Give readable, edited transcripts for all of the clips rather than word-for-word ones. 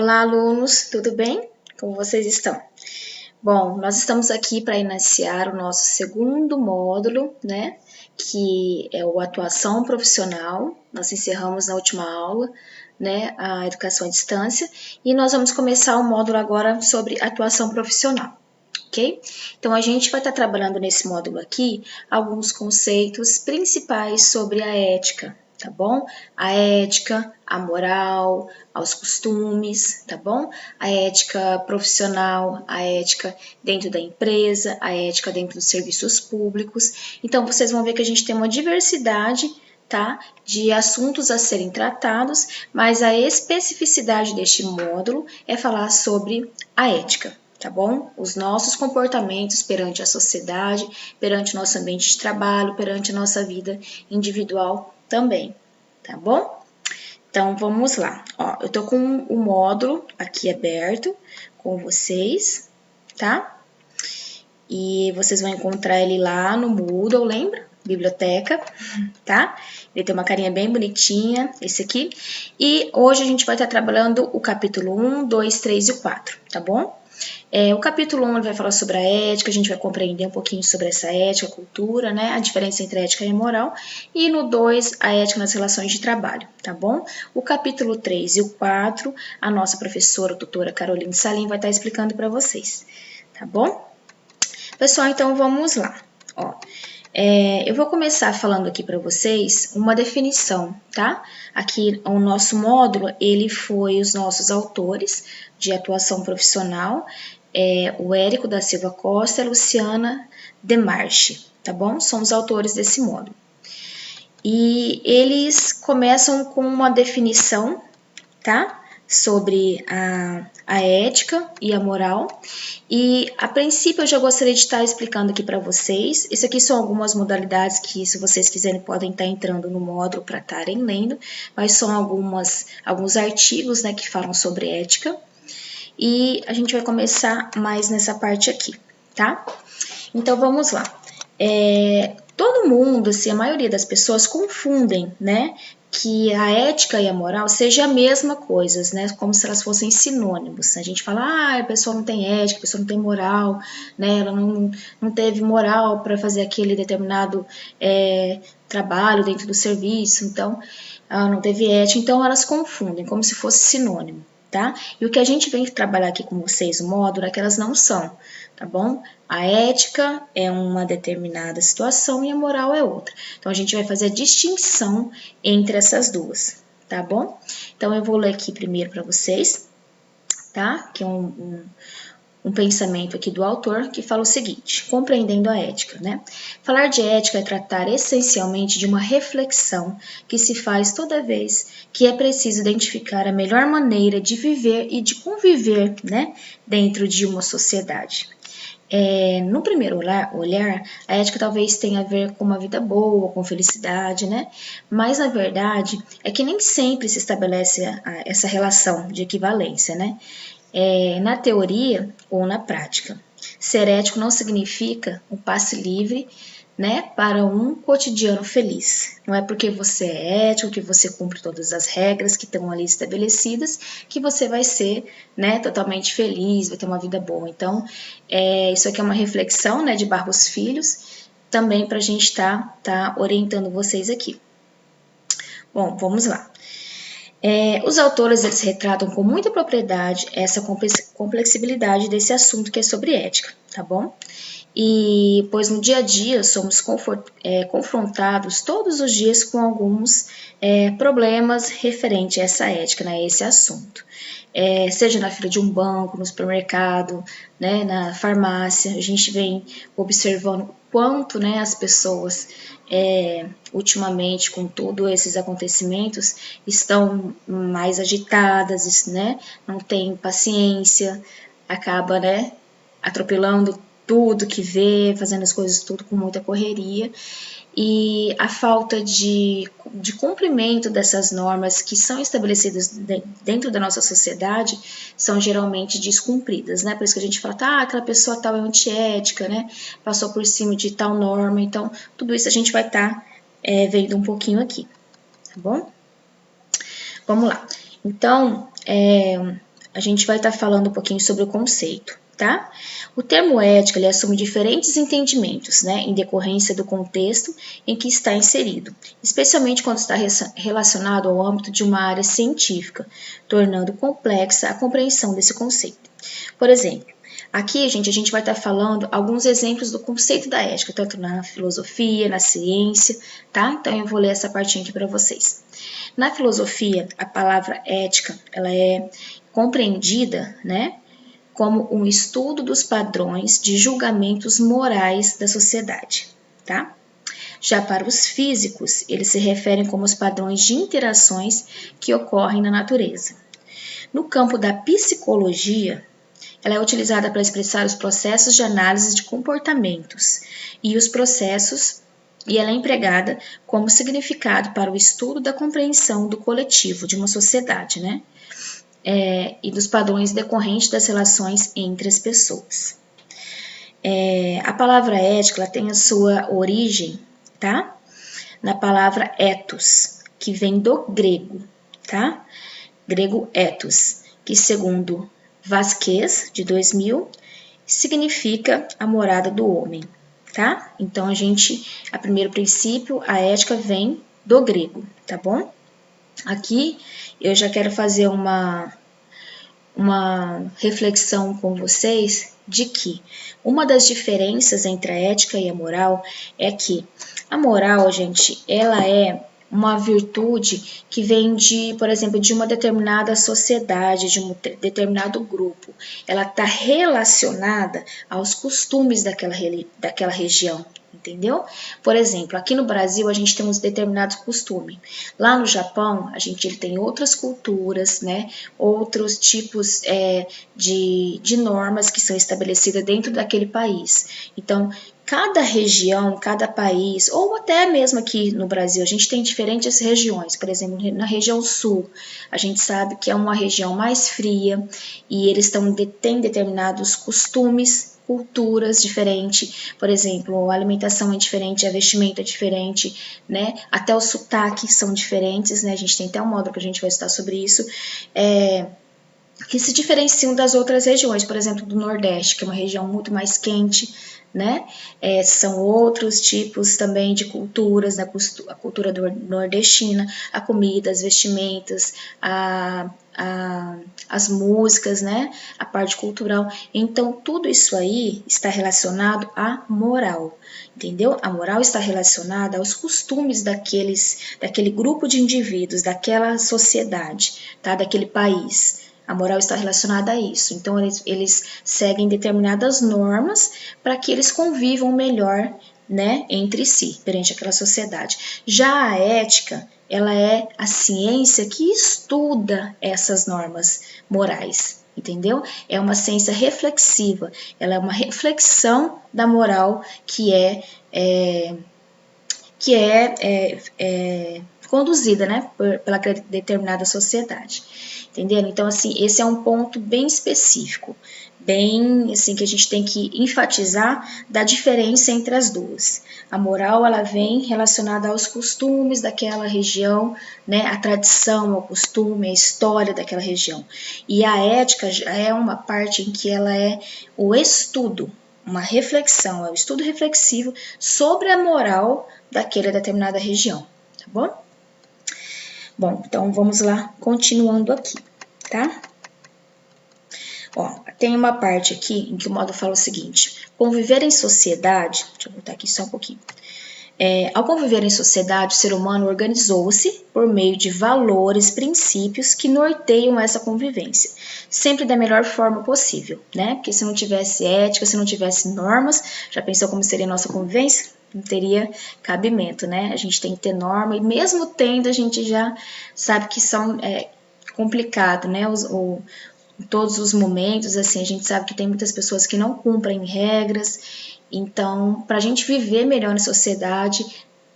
Olá, alunos, tudo bem? Como vocês estão? Bom, nós estamos aqui para iniciar o nosso segundo módulo, né? Que é o Atuação Profissional. Nós encerramos na última aula, né? A Educação à Distância. E nós vamos começar o módulo agora sobre Atuação Profissional, ok? Então, a gente vai estar trabalhando nesse módulo aqui alguns conceitos principais sobre a ética, tá bom? A ética, a moral, aos costumes, tá bom? A ética profissional, a ética dentro da empresa, a ética dentro dos serviços públicos. Então, vocês vão ver que a gente tem uma diversidade, tá, de assuntos a serem tratados, mas a especificidade deste módulo é falar sobre a ética, tá bom? Os nossos comportamentos perante a sociedade, perante o nosso ambiente de trabalho, perante a nossa vida individual também, tá bom? Então, vamos lá. Ó, eu tô com o módulo aqui aberto com vocês, tá? E vocês vão encontrar ele lá no Moodle, lembra? Biblioteca, tá? Ele tem uma carinha bem bonitinha, esse aqui. E hoje a gente vai estar trabalhando o capítulo 1, 2, 3 e 4, tá bom? O capítulo 1 vai falar sobre a ética, a gente vai compreender um pouquinho sobre essa ética, cultura, né? A diferença entre ética e moral. E no 2, a ética nas relações de trabalho, tá bom? O capítulo 3 e o 4, a nossa professora, tutora Caroline Salim, vai estar explicando para vocês, tá bom? Pessoal, então vamos lá. Ó, eu vou começar falando aqui para vocês uma definição, tá? Aqui o nosso módulo, ele foi os nossos autores de atuação profissional, o Érico da Silva Costa e a Luciana Demarche, tá bom? São os autores desse módulo. E eles começam com uma definição, tá? Sobre a ética e a moral. E, a princípio, eu já gostaria de estar explicando aqui para vocês. Isso aqui são algumas modalidades que, se vocês quiserem, podem estar entrando no módulo para estarem lendo, mas são alguns artigos, né, que falam sobre ética. E a gente vai começar mais nessa parte aqui, tá? Então, vamos lá. Todo mundo, assim, a maioria das pessoas confundem, né, que a ética e a moral sejam a mesma coisa, né, como se elas fossem sinônimos. A gente fala, a pessoa não tem ética, a pessoa não tem moral, né, ela não teve moral para fazer aquele determinado trabalho dentro do serviço, então, ela não teve ética, então elas confundem, como se fosse sinônimo, tá? E o que a gente vem trabalhar aqui com vocês, o módulo, é que elas não são, tá bom? A ética é uma determinada situação e a moral é outra. Então, a gente vai fazer a distinção entre essas duas, tá bom? Então, eu vou ler aqui primeiro para vocês, tá? Que é um pensamento aqui do autor que fala o seguinte, compreendendo a ética, né? Falar de ética é tratar essencialmente de uma reflexão que se faz toda vez que é preciso identificar a melhor maneira de viver e de conviver, né, dentro de uma sociedade. No primeiro olhar, a ética talvez tenha a ver com uma vida boa, com felicidade, né? Mas, na verdade, é que nem sempre se estabelece essa relação de equivalência, né? Na teoria ou na prática. Ser ético não significa um passe livre, né, para um cotidiano feliz. Não é porque você é ético, que você cumpre todas as regras que estão ali estabelecidas, que você vai ser, né, totalmente feliz, vai ter uma vida boa. Então, isso aqui é uma reflexão, né, de Barros Filhos, também para a gente tá orientando vocês aqui. Bom, vamos lá. Os autores eles retratam com muita propriedade essa complexibilidade desse assunto que é sobre ética, tá bom? E pois no dia a dia somos confrontados todos os dias com alguns problemas referentes a essa ética, né, a esse assunto. Seja na fila de um banco, no supermercado, né, na farmácia, a gente vem observando o quanto, né, as pessoas ultimamente, com todos esses acontecimentos, estão mais agitadas, né, não tem paciência, acaba, né, atropelando tudo que vê, fazendo as coisas tudo com muita correria, e a falta de cumprimento dessas normas que são estabelecidas dentro da nossa sociedade são geralmente descumpridas, né? Por isso que a gente fala, aquela pessoa tal é antiética, né? Passou por cima de tal norma, então tudo isso a gente vai estar vendo um pouquinho aqui, tá bom? Vamos lá. Então, a gente vai estar falando um pouquinho sobre o conceito, tá? O termo ética, ele assume diferentes entendimentos, né, em decorrência do contexto em que está inserido, especialmente quando está relacionado ao âmbito de uma área científica, tornando complexa a compreensão desse conceito. Por exemplo, aqui, gente, a gente vai estar falando alguns exemplos do conceito da ética, tanto na filosofia, na ciência, tá? Então, eu vou ler essa partinha aqui para vocês. Na filosofia, a palavra ética, ela é compreendida, né, como um estudo dos padrões de julgamentos morais da sociedade, tá? Já para os físicos, eles se referem como os padrões de interações que ocorrem na natureza. No campo da psicologia, ela é utilizada para expressar os processos de análise de comportamentos e ela é empregada como significado para o estudo da compreensão do coletivo de uma sociedade, né? E dos padrões decorrentes das relações entre as pessoas. A palavra ética, ela tem a sua origem, tá? Na palavra ethos, que vem do grego, tá? Grego ethos, que segundo Vasquez, de 2000, significa a morada do homem, tá? Então, a primeiro princípio, a ética vem do grego, tá bom? Aqui, eu já quero fazer uma reflexão com vocês de que uma das diferenças entre a ética e a moral é que a moral, gente, ela é uma virtude que vem de, por exemplo, de uma determinada sociedade, de um determinado grupo. Ela está relacionada aos costumes daquela região, entendeu? Por exemplo, aqui no Brasil a gente tem uns determinados costumes. Lá no Japão ele tem outras culturas, né? Outros tipos de normas que são estabelecidas dentro daquele país. Então, cada região, cada país, ou até mesmo aqui no Brasil, a gente tem diferentes regiões. Por exemplo, na região sul, a gente sabe que é uma região mais fria e eles têm determinados costumes, culturas diferentes. Por exemplo, a alimentação é diferente, a vestimenta é diferente, né? Até os sotaques são diferentes, né? A gente tem até um módulo que a gente vai estudar sobre isso. Que se diferenciam das outras regiões, por exemplo, do Nordeste, que é uma região muito mais quente, né? São outros tipos também de culturas, né? A cultura nordestina, a comida, as vestimentas, as músicas, né? A parte cultural. Então, tudo isso aí está relacionado à moral, entendeu? A moral está relacionada aos costumes daquele grupo de indivíduos, daquela sociedade, tá? Daquele país. A moral está relacionada a isso. Então, eles seguem determinadas normas para que eles convivam melhor, né, entre si, perante aquela sociedade. Já a ética, ela é a ciência que estuda essas normas morais, entendeu? É uma ciência reflexiva, ela é uma reflexão da moral que é conduzida, né, pela determinada sociedade. Entendendo? Então, assim, esse é um ponto bem específico, bem, assim, que a gente tem que enfatizar da diferença entre as duas. A moral, ela vem relacionada aos costumes daquela região, né, a tradição, o costume, a história daquela região. E a ética já é uma parte em que ela é o estudo, uma reflexão, é o estudo reflexivo sobre a moral daquela determinada região, tá bom? Bom, então vamos lá, continuando aqui, tá? Ó, tem uma parte aqui em que o módulo fala o seguinte: conviver em sociedade, deixa eu voltar aqui só um pouquinho. Ao conviver em sociedade, o ser humano organizou-se por meio de valores, princípios que norteiam essa convivência, sempre da melhor forma possível, né? Porque se não tivesse ética, se não tivesse normas, já pensou como seria a nossa convivência? Não teria cabimento, né? A gente tem que ter norma e mesmo tendo, a gente já sabe que são complicado, né? Em todos os momentos, assim, a gente sabe que tem muitas pessoas que não cumprem regras. Então, para a gente viver melhor na sociedade,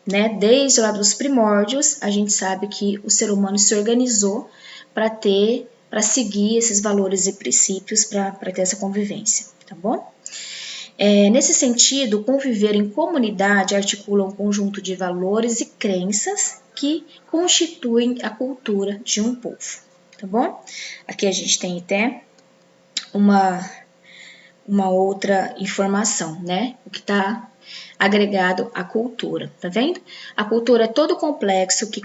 né? Desde lá dos primórdios, a gente sabe que o ser humano se organizou para seguir esses valores e princípios para ter essa convivência, tá bom? Nesse sentido, conviver em comunidade articula um conjunto de valores e crenças que constituem a cultura de um povo, tá bom? Aqui a gente tem até uma outra informação, né? O que está agregado à cultura, tá vendo? A cultura é todo complexo que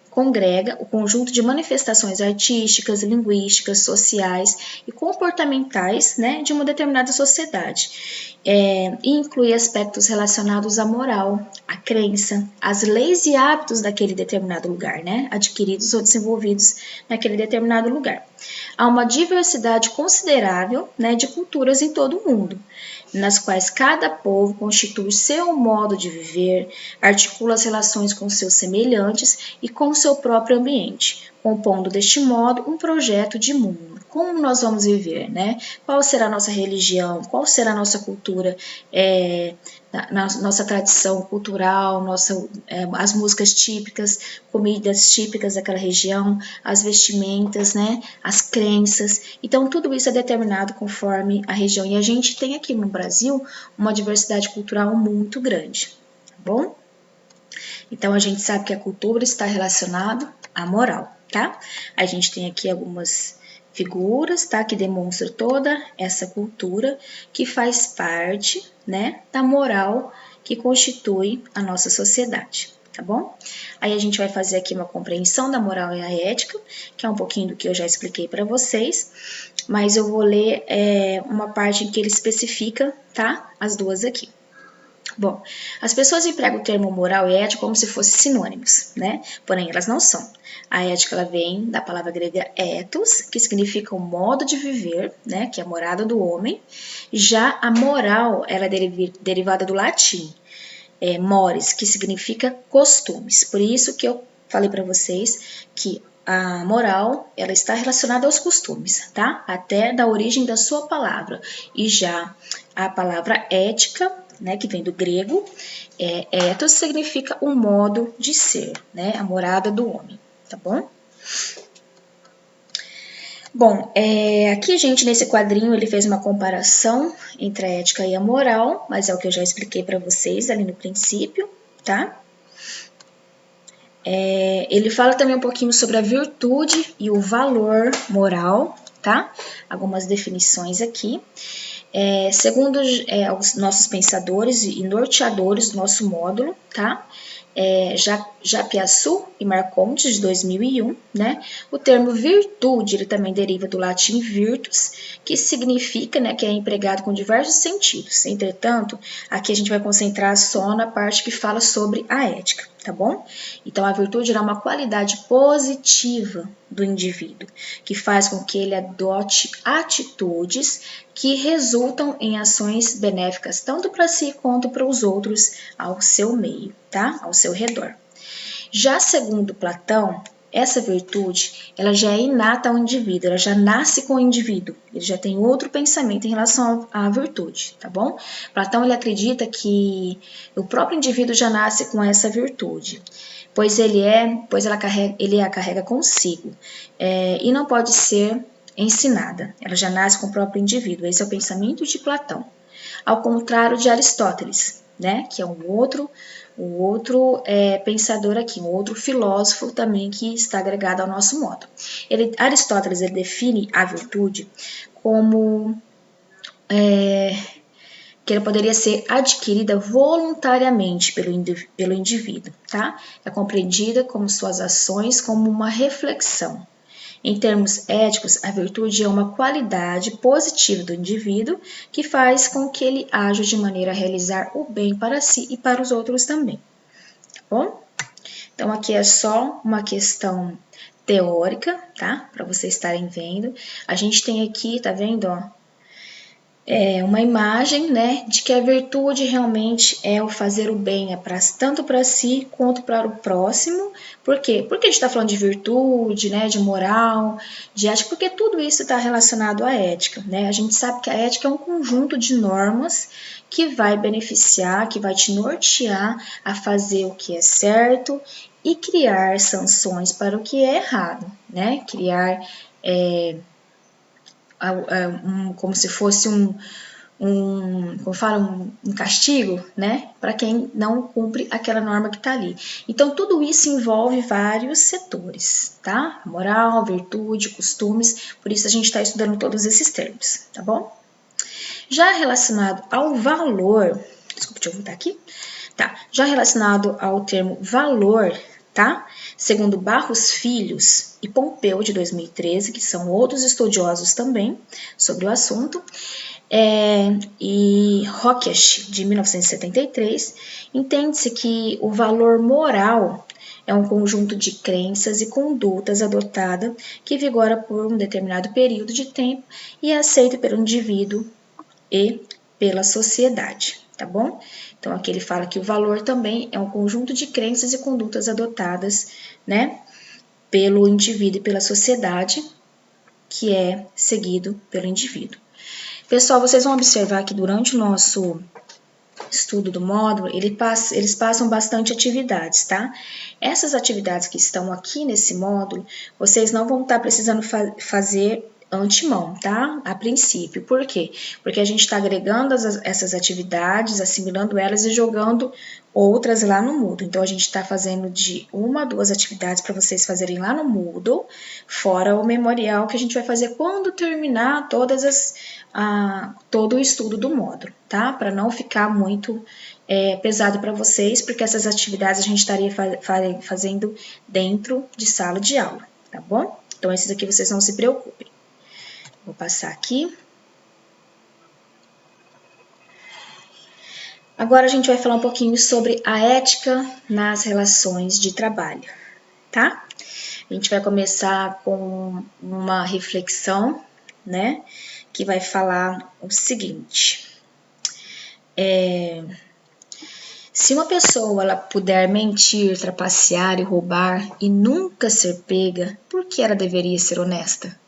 congrega o conjunto de manifestações artísticas, linguísticas, sociais e comportamentais, né, de uma determinada sociedade. E inclui aspectos relacionados à moral, à crença, às leis e hábitos daquele determinado lugar, né, adquiridos ou desenvolvidos naquele determinado lugar. Há uma diversidade considerável, né, de culturas em todo o mundo, nas quais cada povo constitui seu modo de viver, articula as relações com seus semelhantes e com seu próprio ambiente, compondo deste modo um projeto de mundo. Como nós vamos viver, né? Qual será a nossa religião? Qual será a nossa cultura? Nossa tradição cultural, as músicas típicas, comidas típicas daquela região, as vestimentas, né? As crenças. Então, tudo isso é determinado conforme a região. E a gente tem aqui no Brasil uma diversidade cultural muito grande, tá bom? Então, a gente sabe que a cultura está relacionada à moral, tá? A gente tem aqui algumas figuras, tá? Que demonstram toda essa cultura que faz parte, né? Da moral que constitui a nossa sociedade, tá bom? Aí a gente vai fazer aqui uma compreensão da moral e a ética, que é um pouquinho do que eu já expliquei para vocês, mas eu vou ler uma parte em que ele especifica, tá? As duas aqui. Bom, as pessoas empregam o termo moral e ética como se fossem sinônimos, né? Porém, elas não são. A ética ela vem da palavra grega ethos, que significa o modo de viver, né? Que é a morada do homem. Já a moral ela é derivada do latim, mores, que significa costumes. Por isso que eu falei para vocês que a moral ela está relacionada aos costumes, tá? Até da origem da sua palavra. E já a palavra ética, né, que vem do grego, ethos significa o modo de ser, né, a morada do homem, tá bom? Bom, aqui, gente, nesse quadrinho ele fez uma comparação entre a ética e a moral, mas é o que eu já expliquei para vocês ali no princípio, tá? Ele fala também um pouquinho sobre a virtude e o valor moral, tá? Algumas definições aqui. Segundo os nossos pensadores e norteadores do nosso módulo, tá? Japiaçu e Marcondes, de 2001, né? O termo virtude, ele também deriva do latim virtus, que significa, né, que é empregado com diversos sentidos. Entretanto, aqui a gente vai concentrar só na parte que fala sobre a ética, tá bom? Então, a virtude é uma qualidade positiva do indivíduo, que faz com que ele adote atitudes que resultam em ações benéficas tanto para si quanto para os outros ao seu meio, tá? Ao seu redor. Já segundo Platão, essa virtude, ela já é inata ao indivíduo, ela já nasce com o indivíduo, ele já tem outro pensamento em relação à virtude, tá bom? Platão, ele acredita que o próprio indivíduo já nasce com essa virtude, pois ele a carrega consigo, e não pode ser ensinada, ela já nasce com o próprio indivíduo, esse é o pensamento de Platão. Ao contrário de Aristóteles, né, que é um outro pensador aqui, um outro filósofo também que está agregado ao nosso modo. Aristóteles ele define a virtude como que ela poderia ser adquirida voluntariamente pelo indivíduo, tá? É compreendida como suas ações como uma reflexão. Em termos éticos, a virtude é uma qualidade positiva do indivíduo que faz com que ele haja de maneira a realizar o bem para si e para os outros também, tá bom? Então, aqui é só uma questão teórica, tá? Para vocês estarem vendo. A gente tem aqui, tá vendo, ó? Uma imagem, né, de que a virtude realmente é o fazer o bem, tanto para si quanto para o próximo. Por quê? Porque a gente está falando de virtude, né, de moral, de ética, porque tudo isso está relacionado à ética, né? A gente sabe que a ética é um conjunto de normas que vai beneficiar, que vai te nortear a fazer o que é certo e criar sanções para o que é errado, né? Criar como se fosse como fala, um castigo, né, para quem não cumpre aquela norma que está ali. Então, tudo isso envolve vários setores, tá? Moral, virtude, costumes, por isso a gente está estudando todos esses termos, tá bom? Já relacionado ao valor, desculpa, deixa eu voltar aqui, tá? Já relacionado ao termo valor, tá? Segundo Barros Filhos e Pompeu, de 2013, que são outros estudiosos também sobre o assunto, e Rokesh, de 1973, entende-se que o valor moral é um conjunto de crenças e condutas adotada que vigora por um determinado período de tempo e é aceito pelo indivíduo e pela sociedade, tá bom? Então, aqui ele fala que o valor também é um conjunto de crenças e condutas adotadas, né, pelo indivíduo e pela sociedade, que é seguido pelo indivíduo. Pessoal, vocês vão observar que durante o nosso estudo do módulo, eles passam bastante atividades, tá? Essas atividades que estão aqui nesse módulo, vocês não vão estar precisando fazer antemão, tá? A princípio. Por quê? Porque a gente está agregando essas atividades, assimilando elas e jogando outras lá no Moodle. Então, a gente está fazendo de 1 a 2 atividades para vocês fazerem lá no Moodle, fora o memorial que a gente vai fazer quando terminar todo o estudo do módulo, tá? Para não ficar muito pesado para vocês, porque essas atividades a gente estaria fazendo dentro de sala de aula, tá bom? Então, esses aqui vocês não se preocupem. Vou passar aqui. Agora a gente vai falar um pouquinho sobre a ética nas relações de trabalho, tá? A gente vai começar com uma reflexão, né? Que vai falar o seguinte. Se uma pessoa ela puder mentir, trapacear e roubar e nunca ser pega, por que ela deveria ser honesta?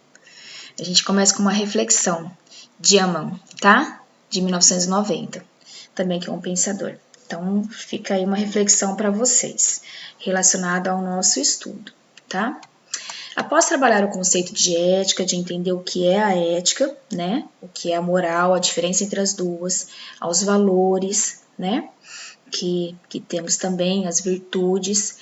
A gente começa com uma reflexão de Aman, tá? De 1990, também que é um pensador. Então, fica aí uma reflexão para vocês, relacionada ao nosso estudo, tá? Após trabalhar o conceito de ética, de entender o que é a ética, né? O que é a moral, a diferença entre as duas, aos valores, né? Que temos também, as virtudes.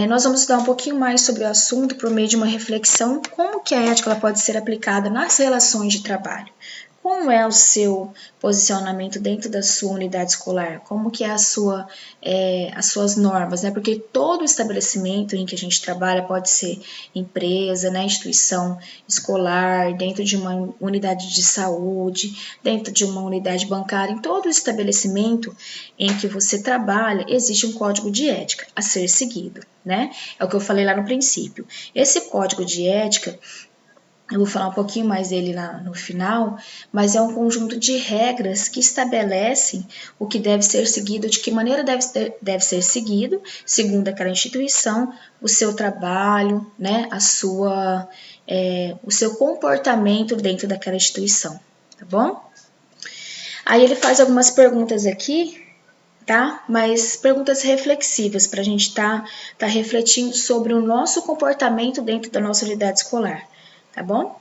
Nós vamos estudar um pouquinho mais sobre o assunto por meio de uma reflexão, como que a ética ela pode ser aplicada nas relações de trabalho. Como é o seu posicionamento dentro da sua unidade escolar? Como que é as suas normas, né? Porque todo estabelecimento em que a gente trabalha pode ser empresa, né? Instituição escolar, dentro de uma unidade de saúde, dentro de uma unidade bancária, em todo estabelecimento em que você trabalha, existe um código de ética a ser seguido, né? É o que eu falei lá no princípio. Esse código de ética, eu vou falar um pouquinho mais dele no final, mas é um conjunto de regras que estabelecem o que deve ser seguido, de que maneira deve ser seguido, segundo aquela instituição, o seu trabalho, né, o seu comportamento dentro daquela instituição, tá bom? Aí ele faz algumas perguntas aqui, tá? Mas perguntas reflexivas para a gente tá refletindo sobre o nosso comportamento dentro da nossa unidade escolar, tá bom?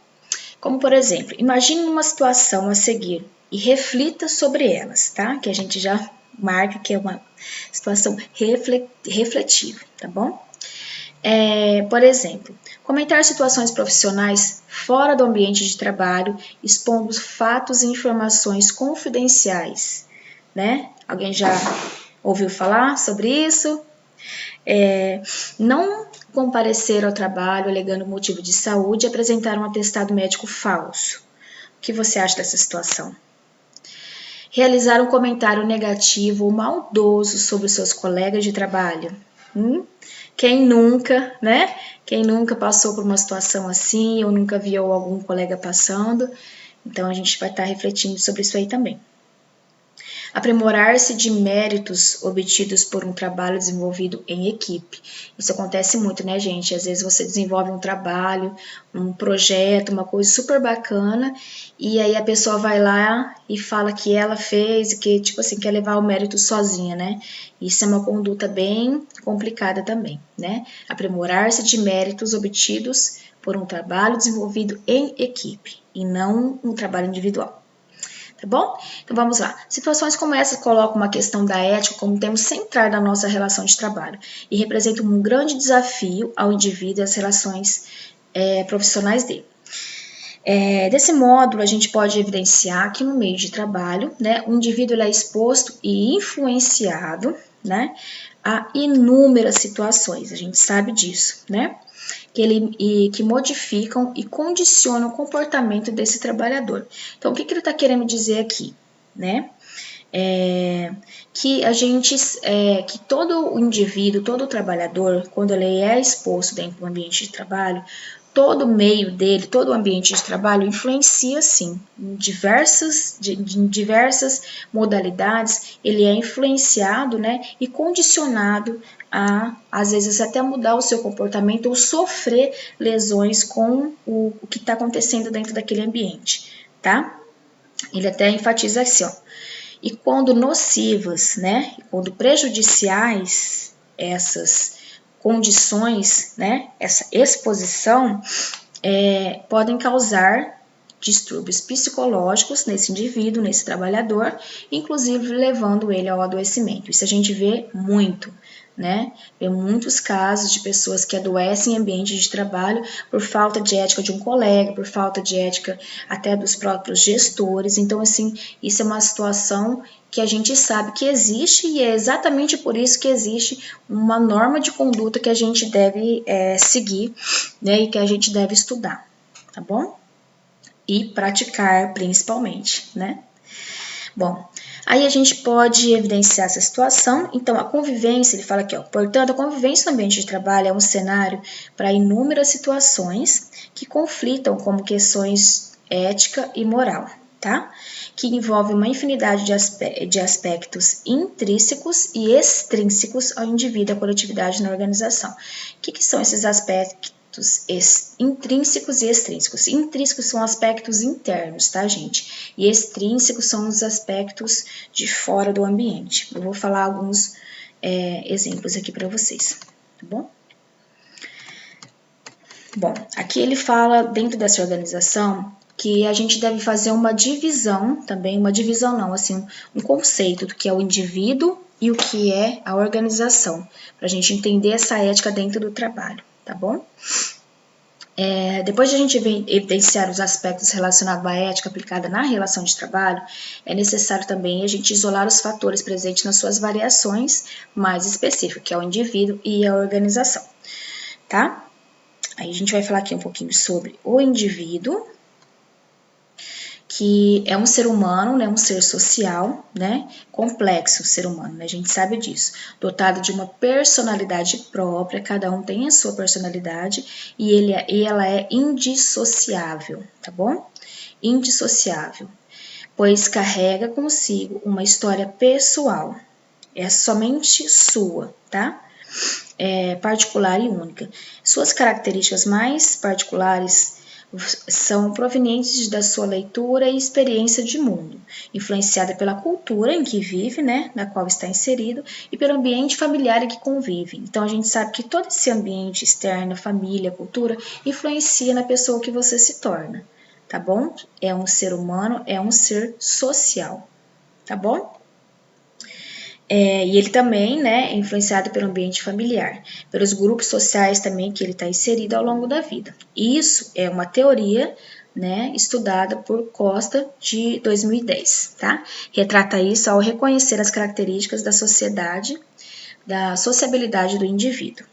Como, por exemplo, imagine uma situação a seguir e reflita sobre elas, tá? Que a gente já marca que é uma situação refletiva, tá bom? Por exemplo, comentar situações profissionais fora do ambiente de trabalho, expondo fatos e informações confidenciais, né? Alguém já ouviu falar sobre isso? Não comparecer ao trabalho alegando motivo de saúde e apresentar um atestado médico falso. O que você acha dessa situação? Realizar um comentário negativo ou maldoso sobre os seus colegas de trabalho. Quem nunca, né? Quem nunca passou por uma situação assim ou nunca viu algum colega passando? Então, a gente vai estar refletindo sobre isso aí também. Aprimorar-se de méritos obtidos por um trabalho desenvolvido em equipe. Isso acontece muito, né, gente? Às vezes você desenvolve um trabalho, um projeto, uma coisa super bacana, e aí a pessoa vai lá e fala que ela fez, que, tipo assim, quer levar o mérito sozinha, né? Isso é uma conduta bem complicada também, né? Aprimorar-se de méritos obtidos por um trabalho desenvolvido em equipe, e não um trabalho individual. tá bom? Então vamos lá. Situações como essas colocam uma questão da ética como tema central da nossa relação de trabalho e representam um grande desafio ao indivíduo e às relações profissionais dele. Desse módulo, a gente pode evidenciar que no meio de trabalho, né, o indivíduo é exposto e influenciado, né, a inúmeras situações, a gente sabe disso, né, que modificam e condicionam o comportamento desse trabalhador. Então, o que ele está querendo dizer aqui, né? Que todo o indivíduo, todo o trabalhador, quando ele é exposto dentro do ambiente de trabalho, todo o meio dele, todo o ambiente de trabalho influencia sim, em diversas modalidades, ele é influenciado, né, e condicionado a, às vezes, até mudar o seu comportamento ou sofrer lesões com o que está acontecendo dentro daquele ambiente, tá? Ele até enfatiza assim, ó, e quando nocivas, né, quando prejudiciais essas condições, né, essa exposição, podem causar distúrbios psicológicos nesse indivíduo, nesse trabalhador, inclusive levando ele ao adoecimento. Isso a gente vê muito, né? Vê muitos casos de pessoas que adoecem em ambiente de trabalho por falta de ética de um colega, por falta de ética até dos próprios gestores. Então, assim, isso é uma situação que a gente sabe que existe e é exatamente por isso que existe uma norma de conduta que a gente deve seguir, né, e que a gente deve estudar, tá bom? E praticar principalmente, né? Bom, aí a gente pode evidenciar essa situação. Então, a convivência, ele fala aqui, ó, portanto, a convivência no ambiente de trabalho é um cenário para inúmeras situações que conflitam como questões ética e moral, tá? Que envolve uma infinidade de aspectos intrínsecos e extrínsecos ao indivíduo e à coletividade na organização. O que são esses aspectos intrínsecos e extrínsecos? Intrínsecos são aspectos internos, tá, gente? E extrínsecos são os aspectos de fora do ambiente. Eu vou falar alguns exemplos aqui para vocês, tá bom? Bom, aqui ele fala, dentro dessa organização, que a gente deve fazer uma divisão, também, uma divisão não, assim, um conceito do que é o indivíduo e o que é a organização, para a gente entender essa ética dentro do trabalho, tá bom? Depois de a gente evidenciar os aspectos relacionados à ética aplicada na relação de trabalho, é necessário também a gente isolar os fatores presentes nas suas variações mais específicas, que é o indivíduo e a organização, tá? Aí a gente vai falar aqui um pouquinho sobre o indivíduo, que é um ser humano, né, um ser social, né, complexo ser humano, né, a gente sabe disso, dotado de uma personalidade própria, cada um tem a sua personalidade e ela é indissociável, tá bom? Indissociável, pois carrega consigo uma história pessoal, é somente sua, tá? Particular e única. Suas características mais particulares são provenientes da sua leitura e experiência de mundo, influenciada pela cultura em que vive, né, na qual está inserido, e pelo ambiente familiar em que convive. Então, a gente sabe que todo esse ambiente externo, família, cultura, influencia na pessoa que você se torna, tá bom? É um ser humano, é um ser social, tá bom? E ele também, né, é influenciado pelo ambiente familiar, pelos grupos sociais também que ele está inserido ao longo da vida. Isso é uma teoria, né, estudada por Costa de 2010, tá? Retrata isso ao reconhecer as características da sociedade, da sociabilidade do indivíduo.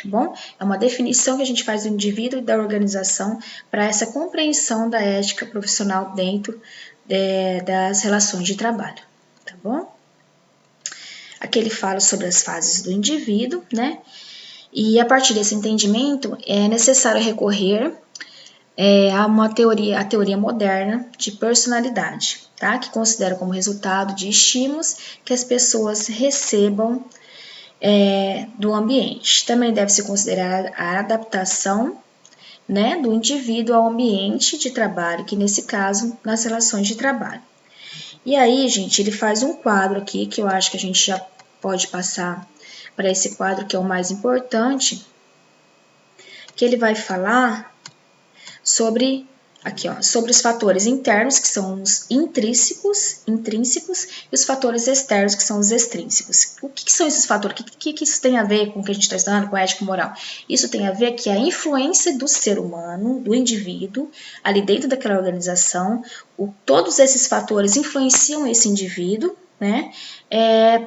Tá bom? É uma definição que a gente faz do indivíduo e da organização para essa compreensão da ética profissional dentro das relações de trabalho, tá bom? Aqui ele fala sobre as fases do indivíduo, né? E a partir desse entendimento é necessário recorrer a teoria moderna de personalidade, tá? Que considera como resultado de estímulos que as pessoas recebam do ambiente. Também deve-se considerar a adaptação, né, do indivíduo ao ambiente de trabalho, que nesse caso, nas relações de trabalho. E aí, gente, ele faz um quadro aqui que eu acho que a gente já pode passar para esse quadro, que é o mais importante, que ele vai falar sobre Aqui, ó, sobre os fatores internos, que são os intrínsecos, e os fatores externos, que são os extrínsecos. O que são esses fatores? O que isso tem a ver com o que a gente está estudando, com a ética e moral? Isso tem a ver que a influência do ser humano, do indivíduo, ali dentro daquela organização, todos esses fatores influenciam esse indivíduo, né,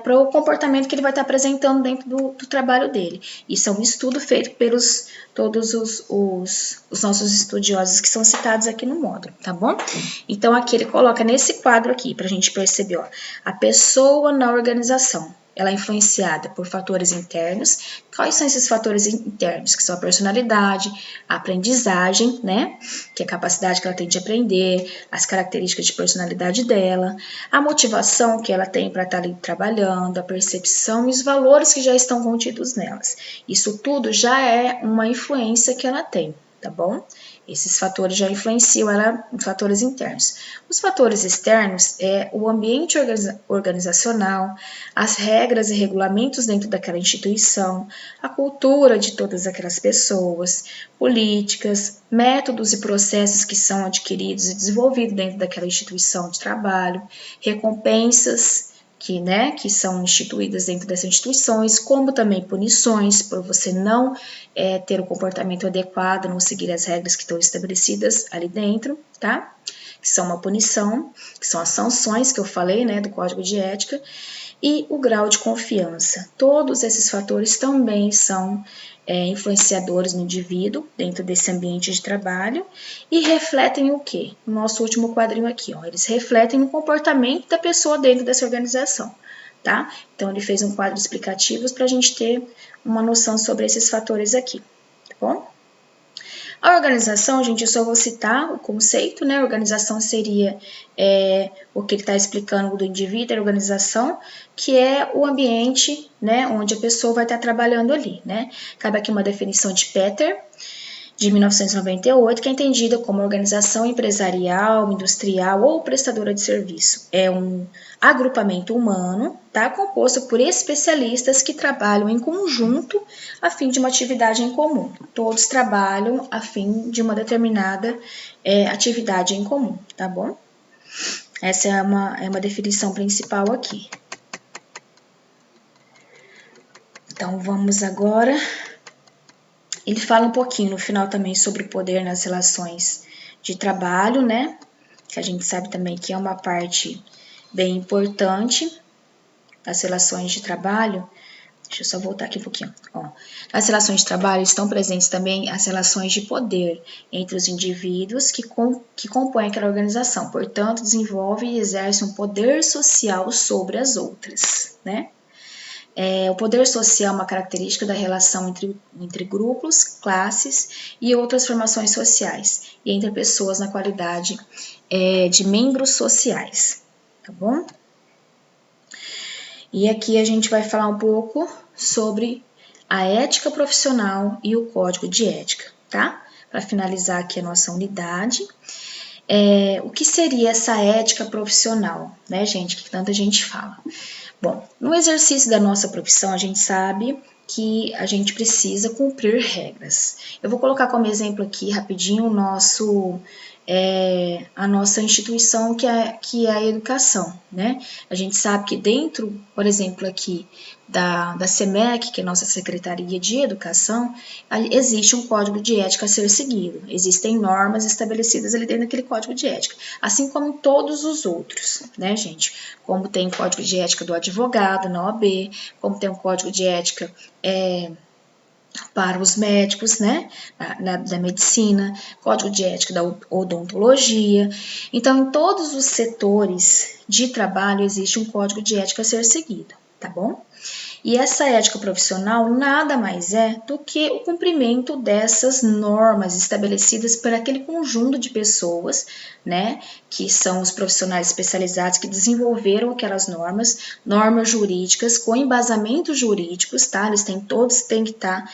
para o comportamento que ele vai estar apresentando dentro do trabalho dele. Isso é um estudo feito pelos todos os nossos estudiosos que são citados aqui no módulo, tá bom? Então, aqui ele coloca nesse quadro aqui, para a gente perceber, ó, a pessoa na organização. Ela é influenciada por fatores internos. Quais são esses fatores internos? Que são a personalidade, a aprendizagem, né? Que é a capacidade que ela tem de aprender, as características de personalidade dela, a motivação que ela tem para estar ali trabalhando, a percepção e os valores que já estão contidos nelas. Isso tudo já é uma influência que ela tem, tá bom? Esses fatores já influenciam ela em fatores internos. Os fatores externos é o ambiente organizacional, as regras e regulamentos dentro daquela instituição, a cultura de todas aquelas pessoas, políticas, métodos e processos que são adquiridos e desenvolvidos dentro daquela instituição de trabalho, recompensas que são instituídas dentro dessas instituições, como também punições por você não ter o comportamento adequado, não seguir as regras que estão estabelecidas ali dentro, tá? Que são uma punição, que são as sanções que eu falei, né, do Código de Ética, e o grau de confiança. Todos esses fatores também são influenciadores no indivíduo dentro desse ambiente de trabalho e refletem o quê? No nosso último quadrinho aqui, ó, eles refletem o comportamento da pessoa dentro dessa organização, tá? Então, ele fez um quadro explicativo para a gente ter uma noção sobre esses fatores aqui, tá bom? A organização, gente, eu só vou citar o conceito, né? A organização seria o que ele está explicando do indivíduo, a organização, que é o ambiente, né, onde a pessoa vai estar trabalhando ali, né? Cabe aqui uma definição de Peter, de 1998, que é entendida como organização empresarial, industrial ou prestadora de serviço. É um agrupamento humano, tá, composto por especialistas que trabalham em conjunto a fim de uma atividade em comum. Todos trabalham a fim de uma determinada atividade em comum, tá bom? Essa é uma definição principal aqui. Então, vamos agora. Ele fala um pouquinho no final também sobre o poder nas relações de trabalho, né? Que a gente sabe também que é uma parte bem importante das relações de trabalho. Deixa eu só voltar aqui um pouquinho. Ó, nas relações de trabalho estão presentes também as relações de poder entre os indivíduos que compõem aquela organização. Portanto, desenvolve e exerce um poder social sobre as outras, né? O poder social é uma característica da relação entre grupos, classes e outras formações sociais, e entre pessoas na qualidade de membros sociais, tá bom? E aqui a gente vai falar um pouco sobre a ética profissional e o código de ética, tá? Para finalizar aqui a nossa unidade. O que seria essa ética profissional, né, gente? Que tanta gente fala. Bom, no exercício da nossa profissão, a gente sabe que a gente precisa cumprir regras. Eu vou colocar como exemplo aqui, rapidinho, a nossa instituição, que é a educação, né? A gente sabe que dentro, por exemplo, aqui da SEMEC, que é a nossa Secretaria de Educação, existe um código de ética a ser seguido. Existem normas estabelecidas ali dentro daquele código de ética, assim como todos os outros, né, gente? Como tem o código de ética do advogado na OAB, como tem o código de ética para os médicos, né, da medicina, código de ética da odontologia. Então, em todos os setores de trabalho existe um código de ética a ser seguido, tá bom? E essa ética profissional nada mais é do que o cumprimento dessas normas estabelecidas por aquele conjunto de pessoas, né, que são os profissionais especializados que desenvolveram aquelas normas jurídicas com embasamentos jurídicos, tá? Todos têm que estar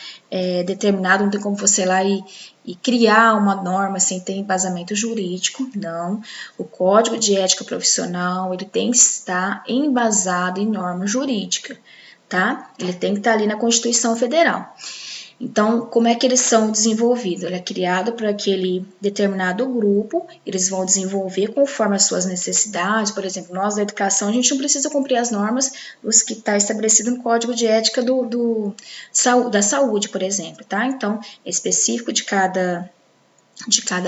determinado, não tem como você ir lá e criar uma norma sem ter embasamento jurídico, não. O Código de Ética Profissional, ele tem que estar embasado em norma jurídica, tá? Ele tem que estar ali na Constituição Federal. Então, como é que eles são desenvolvidos? Ele é criado para aquele determinado grupo, eles vão desenvolver conforme as suas necessidades. Por exemplo, nós da educação, a gente não precisa cumprir as normas dos que está estabelecido no Código de Ética da saúde, por exemplo, tá? Então, é específico de cada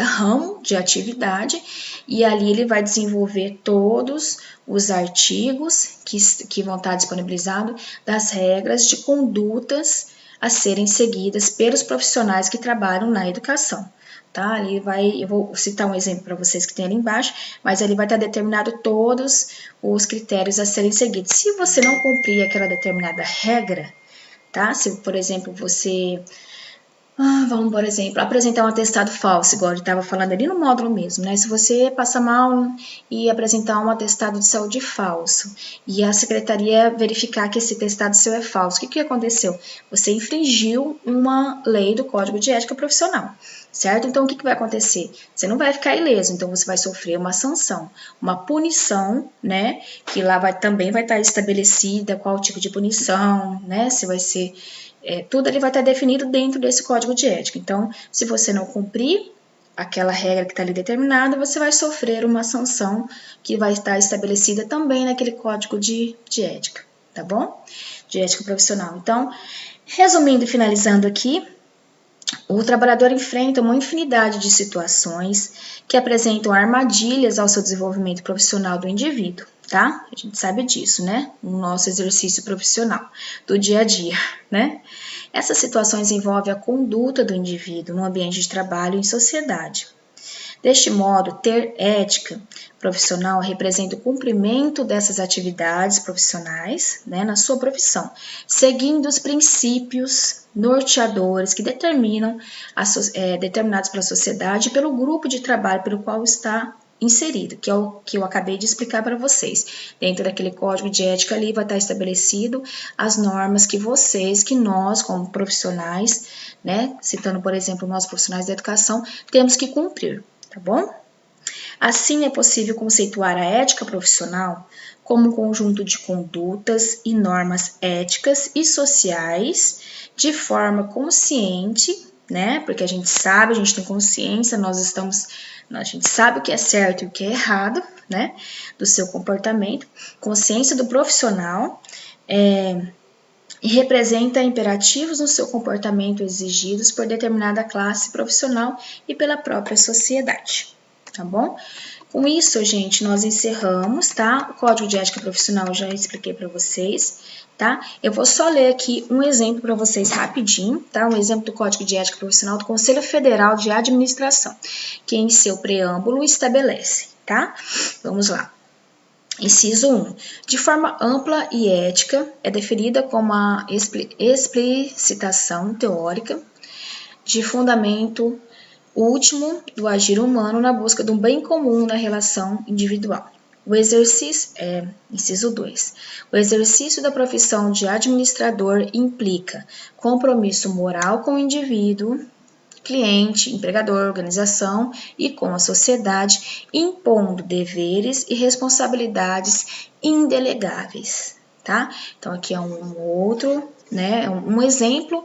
ramo de atividade, e ali ele vai desenvolver todos os artigos que vão estar disponibilizados das regras de condutas a serem seguidas pelos profissionais que trabalham na educação. Tá? Eu vou citar um exemplo para vocês que tem ali embaixo, mas ali vai estar determinado todos os critérios a serem seguidos. Se você não cumprir aquela determinada regra, tá? Se, por exemplo, você vamos, por exemplo, apresentar um atestado falso, igual eu estava falando ali no módulo mesmo, né? Se você passa mal e apresentar um atestado de saúde falso e a secretaria verificar que esse atestado seu é falso, o que aconteceu? Você infringiu uma lei do Código de Ética Profissional, certo? Então, o que vai acontecer? Você não vai ficar ileso, então você vai sofrer uma sanção, uma punição, né? Que lá também vai estar estabelecida qual tipo de punição, né? Se vai ser... tudo ele vai estar definido dentro desse código de ética. Então, se você não cumprir aquela regra que está ali determinada, você vai sofrer uma sanção que vai estar estabelecida também naquele código de ética, tá bom? De ética profissional. Então, resumindo e finalizando aqui, o trabalhador enfrenta uma infinidade de situações que apresentam armadilhas ao seu desenvolvimento profissional do indivíduo, tá? A gente sabe disso, né? No nosso exercício profissional do dia a dia, né? Essas situações envolvem a conduta do indivíduo no ambiente de trabalho e em sociedade. Deste modo, ter ética profissional representa o cumprimento dessas atividades profissionais, né, na sua profissão, seguindo os princípios norteadores que determinados pela sociedade e pelo grupo de trabalho pelo qual está inserido, que é o que eu acabei de explicar para vocês. Dentro daquele código de ética ali vai estar estabelecido as normas que nós, como profissionais, né, citando, por exemplo, nós profissionais da educação, temos que cumprir, tá bom? Assim, é possível conceituar a ética profissional como um conjunto de condutas e normas éticas e sociais de forma consciente, né? Porque a gente sabe, a gente tem consciência, a gente sabe o que é certo e o que é errado, né? Do seu comportamento, consciência do profissional, e representa imperativos no seu comportamento exigidos por determinada classe profissional e pela própria sociedade, tá bom? Com isso, gente, nós encerramos, tá? O Código de Ética Profissional eu já expliquei para vocês, tá? Eu vou só ler aqui um exemplo para vocês rapidinho, tá? Um exemplo do Código de Ética Profissional do Conselho Federal de Administração, que em seu preâmbulo estabelece, tá? Vamos lá. Inciso 1. De forma ampla e ética, é definida como a explicitação teórica de fundamento último do agir humano na busca do bem comum na relação individual. O exercício, inciso 2. O exercício da profissão de administrador implica compromisso moral com o indivíduo, cliente, empregador, organização e com a sociedade, impondo deveres e responsabilidades indelegáveis, tá? Então, aqui é um outro, né, um exemplo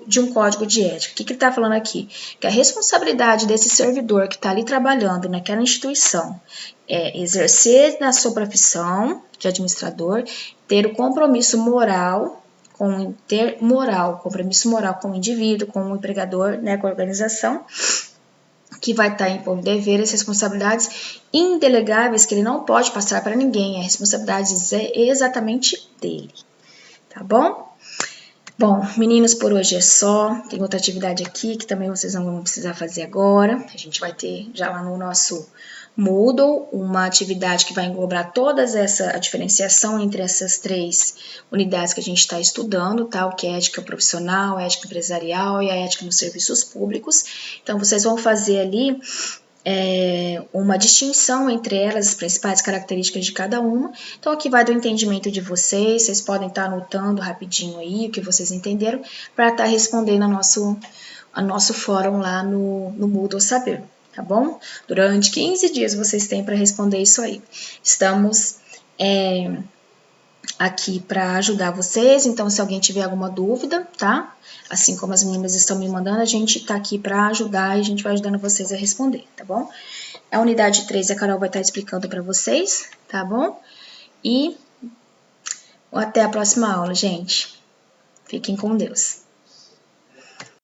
de um código de ética. O que ele está falando aqui? Que a responsabilidade desse servidor que está ali trabalhando naquela instituição é exercer na sua profissão de administrador, ter o compromisso moral, compromisso moral com o indivíduo, com o empregador, né, com a organização, que vai estar impondo deveres e responsabilidades indelegáveis que ele não pode passar para ninguém, a responsabilidade é exatamente dele, tá bom? Bom, meninos, por hoje é só. Tem outra atividade aqui que também vocês não vão precisar fazer agora. A gente vai ter já lá no nosso Moodle uma atividade que vai englobar a diferenciação entre essas 3 unidades que a gente está estudando, tá? O que é ética profissional, a ética empresarial e a ética nos serviços públicos. Então, vocês vão fazer ali uma distinção entre elas, as principais características de cada uma. Então, aqui vai do entendimento de vocês, vocês podem estar anotando rapidinho aí o que vocês entenderam, para estar respondendo a nosso fórum lá no Moodle Saber, tá bom? Durante 15 dias vocês têm para responder isso aí. Estamos aqui para ajudar vocês, então se alguém tiver alguma dúvida, tá? Assim como as meninas estão me mandando, a gente tá aqui para ajudar e a gente vai ajudando vocês a responder, tá bom? A unidade 3 a Carol vai estar explicando para vocês, tá bom? E até a próxima aula, gente. Fiquem com Deus.